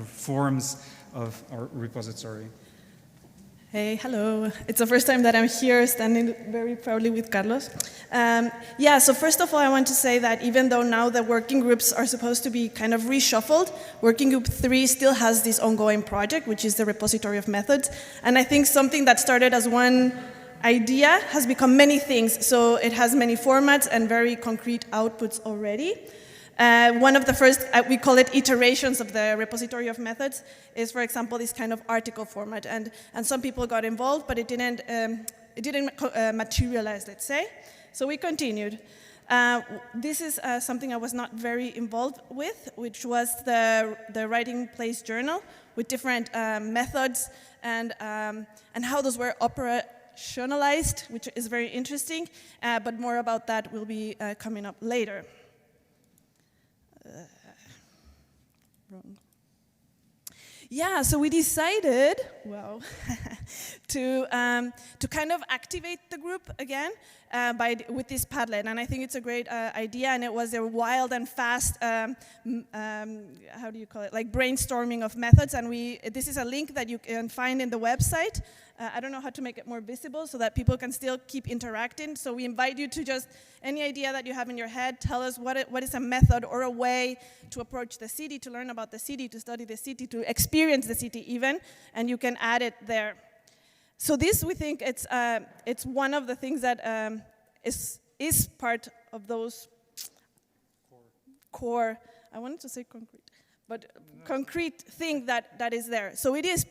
forms of our repository. Hey, hello. It's the first time that I'm here standing very proudly with Carlos. Yeah, so first of all, I want to say that even though now the working groups are supposed to be kind of reshuffled, Working Group 3 still has this ongoing project, which is the repository of methods. And I think something that started as one idea has become many things. So it has many formats and very concrete outputs already. One of the first, we call it iterations of the repository of methods, is, for example, this kind of article format. And some people got involved, but it didn't materialize, let's say. So we continued. This is something I was not very involved with, which was the Writing Place journal with different methods and how those were operationalized, which is very interesting. But more about that will be coming up later. Wrong. Yeah, so we decided, well, to kind of activate the group again with this Padlet, and I think it's a great idea, and it was a wild and fast, how do you call it, like brainstorming of methods, and this is a link that you can find in the website. I don't know how to make it more visible so that people can still keep interacting, so we invite you to just, any idea that you have in your head, tell us what is a method or a way to approach the city, to learn about the city, to study the city, to experience the city even, and you can add it there. So this, we think, it's one of the things that is part of those core, I wanted to say concrete, but concrete thing that is there. So it is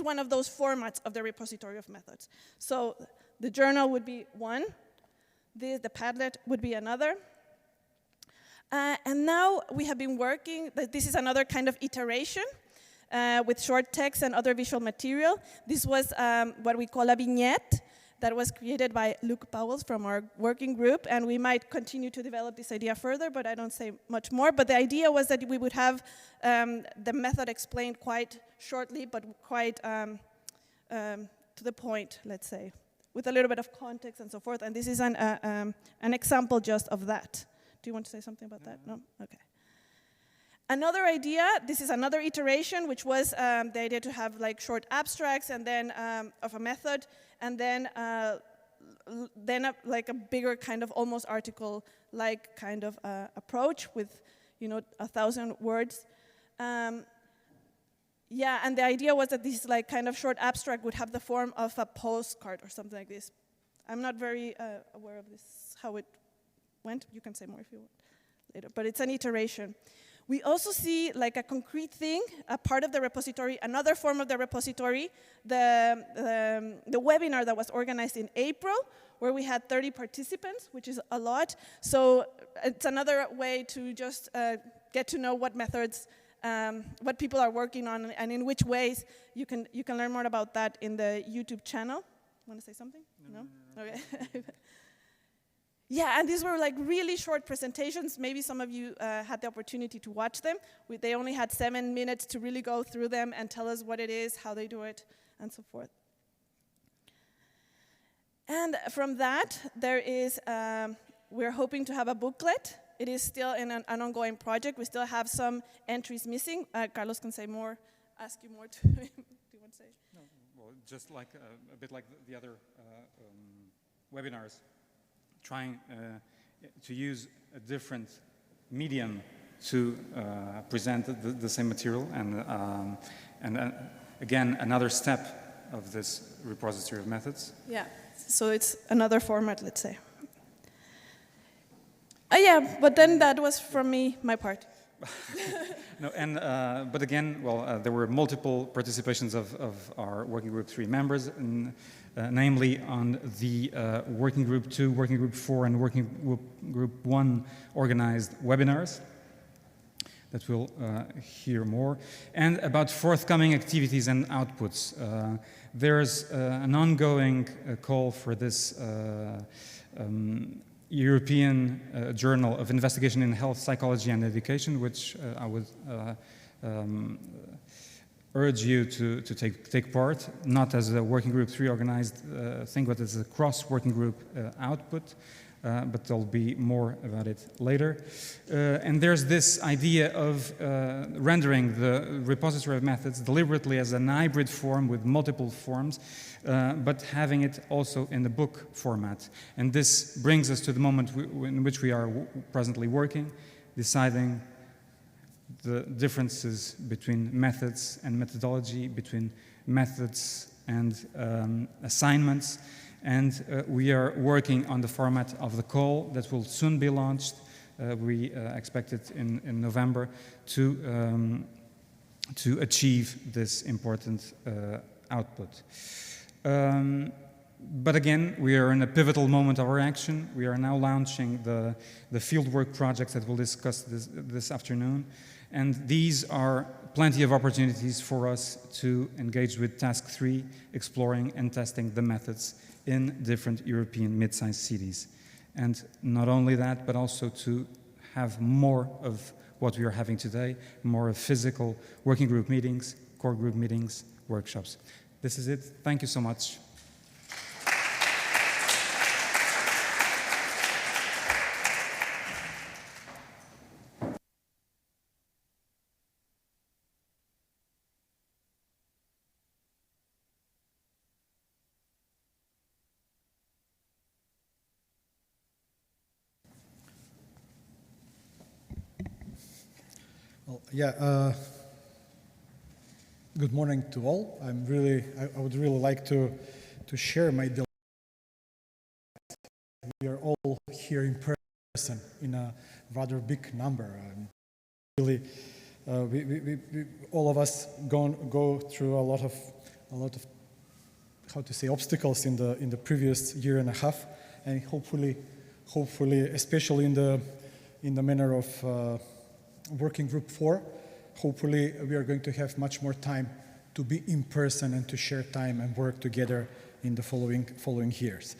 one of those formats of the repository of methods. So the journal would be one, the Padlet would be another. And now we have been working, this is another kind of iteration with short text and other visual material. This was what we call a vignette that was created by Luke Powells from our working group, and we might continue to develop this idea further, but I don't say much more. But the idea was that we would have the method explained quite shortly, but quite to the point, let's say, with a little bit of context and so forth. And this is an example just of that. Do you want to say something about that? No? Okay. Another idea, this is another iteration, which was the idea to have like short abstracts and then of a method, and then like a bigger kind of almost article-like kind of approach with, 1,000 words. Yeah, and the idea was that this like kind of short abstract would have the form of a postcard or something like this. I'm not very aware of this, how it went. You can say more if you want later, but it's an iteration. We also see like a concrete thing, a part of the repository, another form of the repository, the webinar that was organized in April, where we had 30 participants, which is a lot. So it's another way to just get to know what methods, what people are working on, and in which ways. You can learn more about that in the YouTube channel. Want to say something? No? Okay. Yeah, and these were like really short presentations. Maybe some of you had the opportunity to watch them. They only had 7 minutes to really go through them and tell us what it is, how they do it, and so forth. And from that, there is, we're hoping to have a booklet. It is still in an ongoing project. We still have some entries missing. Carlos can say more, ask you more. Do you want to say? No, well, just like a bit like the other webinars. Trying to use a different medium to present the same material, and again another step of this repository of methods. Yeah, so it's another format, let's say. Yeah, but then that was from me, my part. No, and but again, well, there were multiple participations of our Working Group 3 members, and, namely on the Working Group 2, Working Group 4, and Working Group 1 organized webinars that we'll hear more, and about forthcoming activities and outputs. There's an ongoing call for this European Journal of Investigation in Health, Psychology and Education, which I would urge you to take part, not as a working group 3 organized thing, but as a cross-working group output. But there'll be more about it later. And there's this idea of rendering the repository of methods deliberately as an hybrid form with multiple forms, but having it also in the book format. And this brings us to the moment in which we are presently working, deciding the differences between methods and methodology, between methods and assignments. And we are working on the format of the call that will soon be launched. We expect it in November to achieve this important output. But again, we are in a pivotal moment of our action. We are now launching the fieldwork projects that we'll discuss this afternoon. And these are plenty of opportunities for us to engage with Task 3, exploring and testing the methods in different European mid-sized cities. And not only that, but also to have more of what we are having today, more of physical working group meetings, core group meetings, workshops. This is it. Thank you so much. Well, good morning to all. I would really like to share my delight. We are all here in person in a rather big number. Really, we all of us go through a lot of how to say obstacles in the previous year and a half, and hopefully, especially in the manner of Working Group 4, hopefully we are going to have much more time to be in person and to share time and work together in the following years.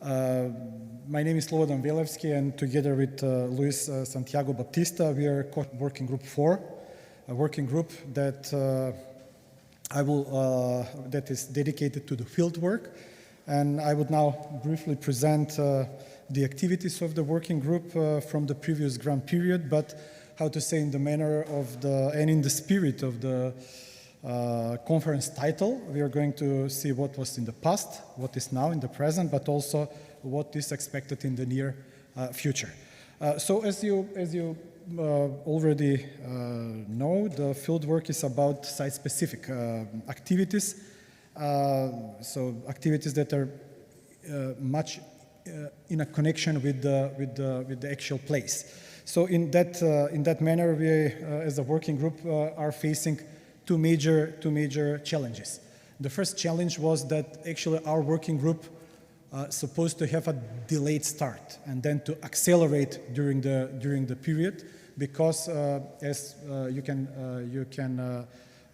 My name is Slobodan Velevski, and together with Luís, Santiago, Baptista, we are Working Group 4, a working group that that is dedicated to the field work. And I would now briefly present the activities of the working group from the previous grant period, but how to say in the manner of and in the spirit of the conference title. We are going to see what was in the past, what is now in the present, but also what is expected in the near future. So as you already know, the fieldwork is about site-specific activities. So activities that are much in a connection with the actual place. So in that manner, we, as a working group, are facing two major challenges. The first challenge was that actually our working group supposed to have a delayed start and then to accelerate during the period, because as you can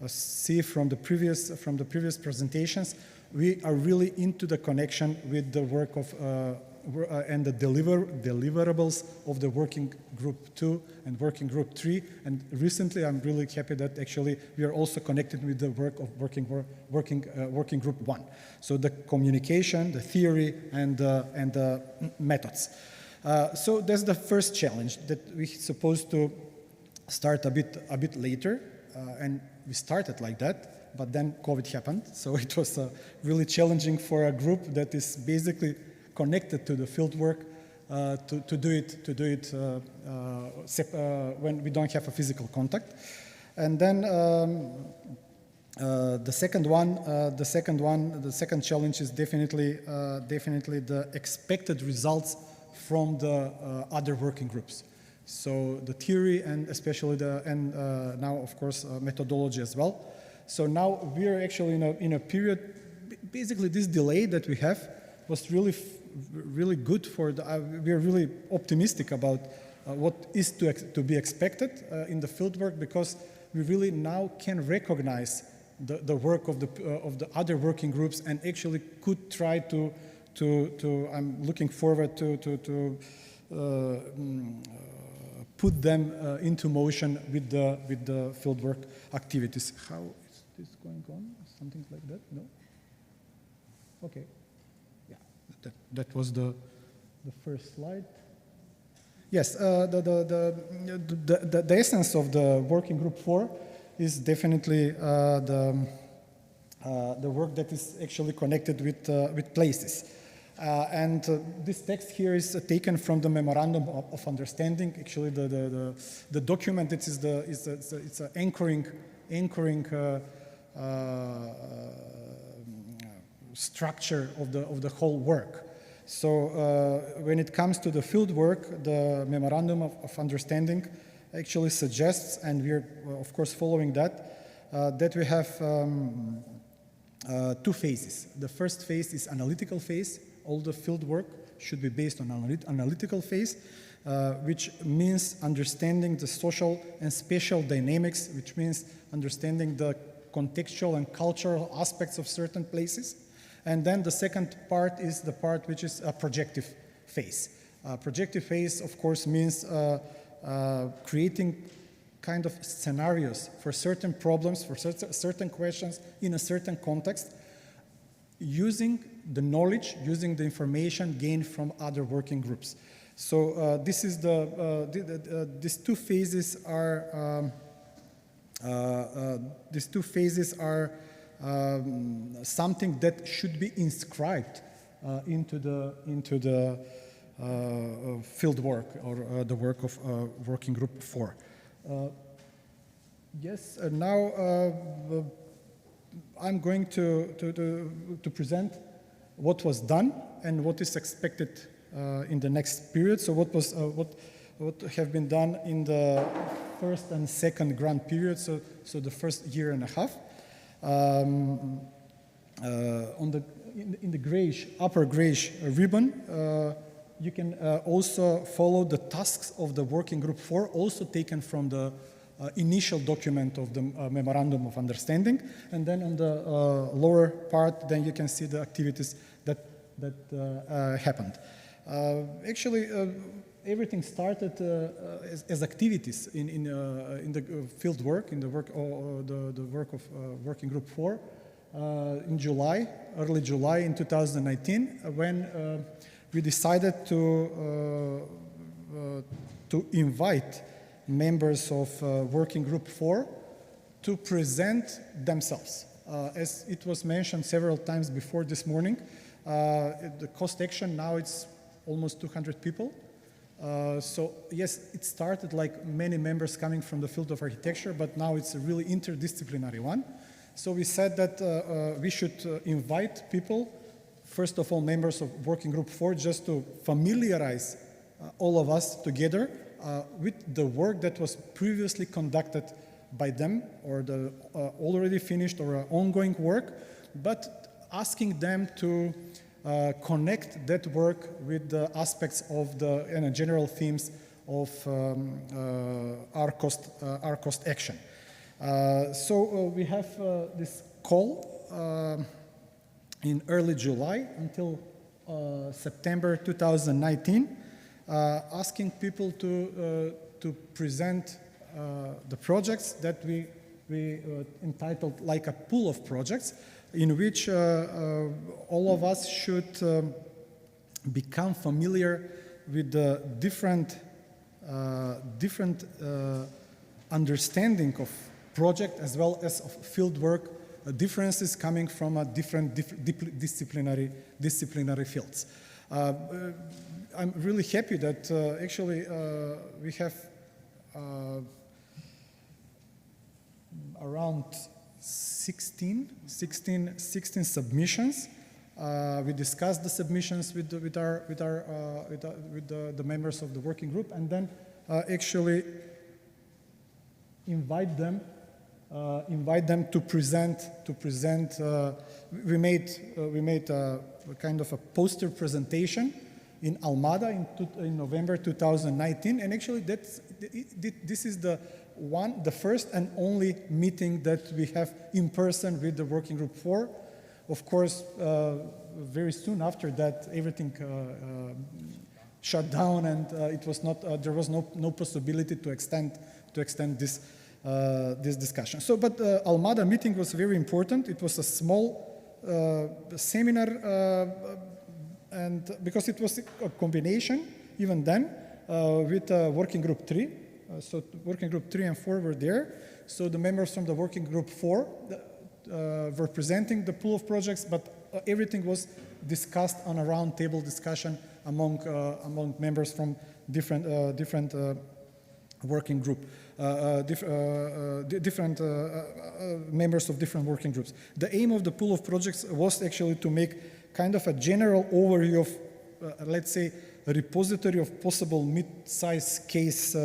see from the previous presentations, we are really into the connection with the work of and the deliverables of the Working Group 2 and Working Group 3. And recently, I'm really happy that actually we are also connected with the work of Working Group 1. So the communication, the theory, and the methods. So that's the first challenge, that we're supposed to start a bit later, and we started like that, but then COVID happened. So it was really challenging for a group that is basically connected to the field work to do it when we don't have a physical contact. And then the second challenge is definitely the expected results from the other working groups. So the theory, and especially now of course methodology as well. So now we are actually in a period. Basically, this delay that we have was really good for we are really optimistic about what is to be expected in the fieldwork, because we really now can recognize the work of the other working groups, and actually could try to I'm looking forward to put them into motion with the fieldwork activities. this going on? Something like that? No? Okay. Yeah, that was the first slide. Yes, the essence of the working group 4 is definitely the work that is actually connected with places. This text here is taken from the Memorandum of Understanding. Actually, the document it's an anchoring structure of the whole work. So when it comes to the field work, the Memorandum of Understanding actually suggests, and we're of course following that, that we have 2 phases. The first phase is analytical phase. All the field work should be based on analytical phase, which means understanding the social and spatial dynamics, which means understanding the contextual and cultural aspects of certain places. And then the second part is the part which is a projective phase. Projective phase, of course, means creating kind of scenarios for certain problems, for certain questions in a certain context, using the knowledge, using the information gained from other working groups. So this is these 2 phases are something that should be inscribed into the field work or the work of working group 4. Yes, now I'm going to present what was done and what is expected in the next period. So what have been done in the first and second grant period, so the first year and a half. In the grayish, upper grayish ribbon, you can also follow the tasks of the working group 4, also taken from the initial document of the Memorandum of Understanding. And then on the lower part, then you can see the activities that happened. Actually, everything started as activities in the field work, in the work of Working Group 4 in July, early July in 2019, when we decided to invite members of Working Group 4 to present themselves. As it was mentioned several times before this morning, the cost action now it's almost 200 people. So yes, it started like many members coming from the field of architecture, but now it's a really interdisciplinary one. So we said that we should invite people, first of all members of Working Group 4, just to familiarize all of us together with the work that was previously conducted by them, or the already finished or ongoing work, but asking them to connect that work with the aspects of the general themes of our cost action. So we have this call in early July until September 2019, asking people to present the projects that we entitled like a pool of projects, in which all of us should become familiar with the different understanding of project as well as of field work, differences coming from a different disciplinary fields. I'm really happy that actually we have around 16 submissions. We discussed the submissions with the members of the working group, and then actually invite them to present. We made a kind of a poster presentation in Almada in November 2019, and actually this is the first and only meeting that we have in person with the Working Group 4. Of course, very soon after that, everything shut down, and it was not. There was no possibility to extend this discussion. So, but Almada meeting was very important. It was a small seminar, and because it was a combination, even then, with working group 3. So working group 3 and 4 were there. So the members from the working group 4 were presenting the pool of projects, but everything was discussed on a round table discussion among members from different working group, different members of different working groups. The aim of the pool of projects was actually to make kind of a general overview of, let's say, a repository of possible mid-size case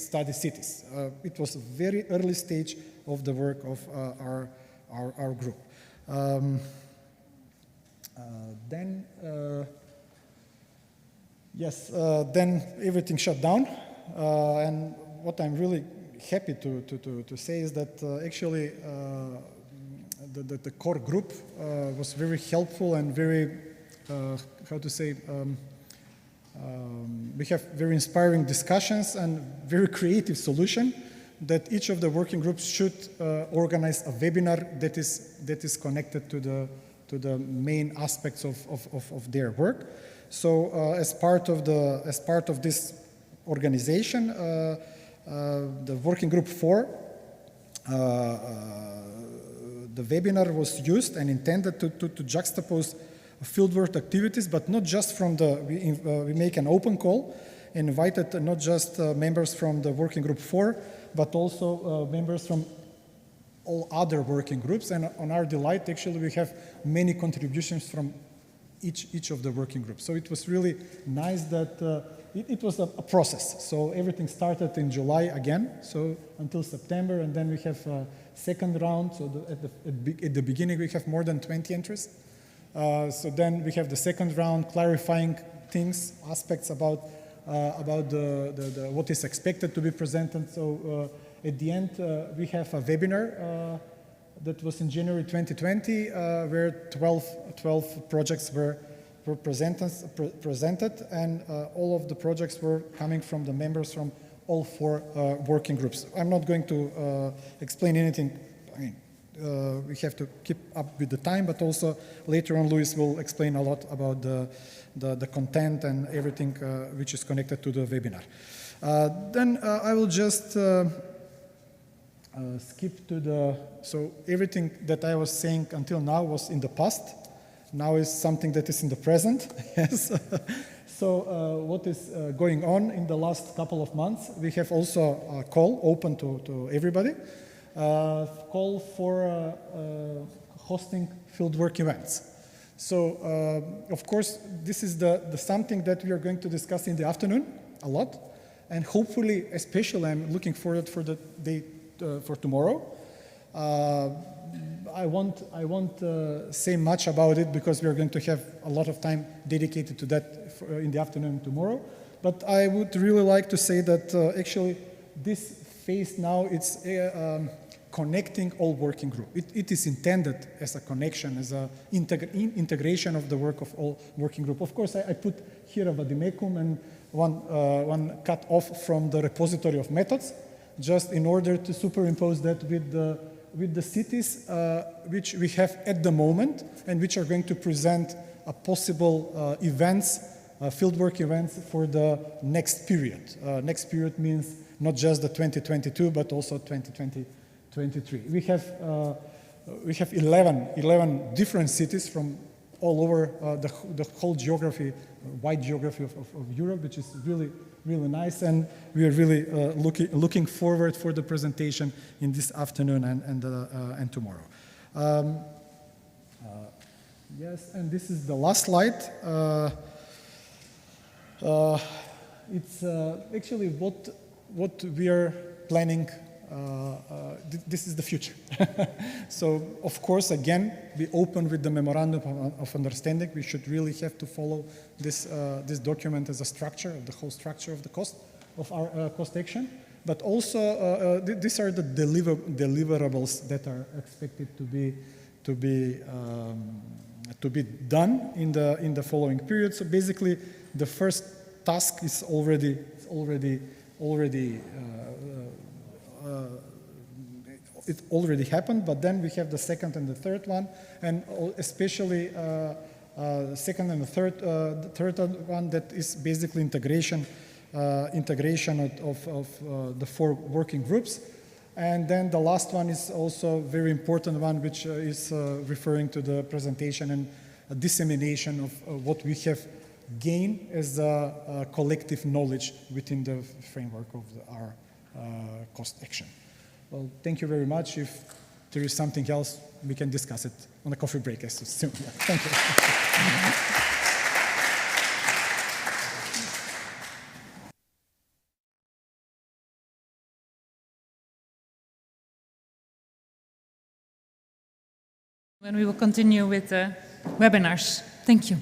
study cities. It was a very early stage of the work of our group. Then everything shut down, and what I'm really happy to say is that actually the core group was very helpful and very, how to say, we have very inspiring discussions and very creative solution that each of the working groups should organize a webinar that is connected to the main aspects of their work. So as part of this organization, the working group 4, the webinar was used and intended to juxtapose fieldwork activities, but not just from we make an open call and invited not just members from the working group 4, but also members from all other working groups. And on our delight, actually, we have many contributions from each of the working groups. So it was really nice that it was a process. So everything started in July again, so until September, and then we have a second round. So at the beginning, we have more than 20 entries. So then we have the second round, clarifying things, aspects about what is expected to be presented. So at the end, we have a webinar that was in January 2020, where 12 projects were presented, and all of the projects were coming from the members from all 4 working groups. I'm not going to explain anything. I mean, we have to keep up with the time, but also later on Luís will explain a lot about the content and everything which is connected to the webinar. Then I will just skip to so everything that I was saying until now was in the past. Now is something that is in the present. Yes. So what is going on in the last couple of months? We have also a call open to everybody. Call for hosting fieldwork events. So, of course, this is the something that we are going to discuss in the afternoon a lot, and hopefully, especially, I'm looking forward for the day for tomorrow. I won't say much about it because we are going to have a lot of time dedicated to that in the afternoon tomorrow. But I would really like to say that actually this phase now it's connecting all working group. It is intended as a connection, as an integration of the work of all working group. Of course, I put here a vademecum and one cut off from the repository of methods, just in order to superimpose that with the cities which we have at the moment and which are going to present a possible events, fieldwork events for the next period. Next period means not just the 2022, but also 2023. We have 11 different cities from all over the whole geography, wide geography of Europe, which is really nice, and we are really looking forward for the presentation in this afternoon and tomorrow. Yes, and this is the last slide. It's actually what we are planning. This is the future. So, of course, again, we open with the memorandum of understanding. We should really have to follow this document as a structure, the whole structure of the cost of our cost action. But also, these are the deliverables that are expected to be done in the following period. So basically, the first task is already it already happened, but then we have the second and the third one, and especially the second and the third one, that is basically integration of the 4 working groups. And then the last one is also a very important one, which is referring to the presentation and dissemination of what we have gained as a collective knowledge within the framework of our cost action. Well, thank you very much. If there is something else, we can discuss it on a coffee break as soon. Yeah, thank you. And we will continue with the webinars. Thank you.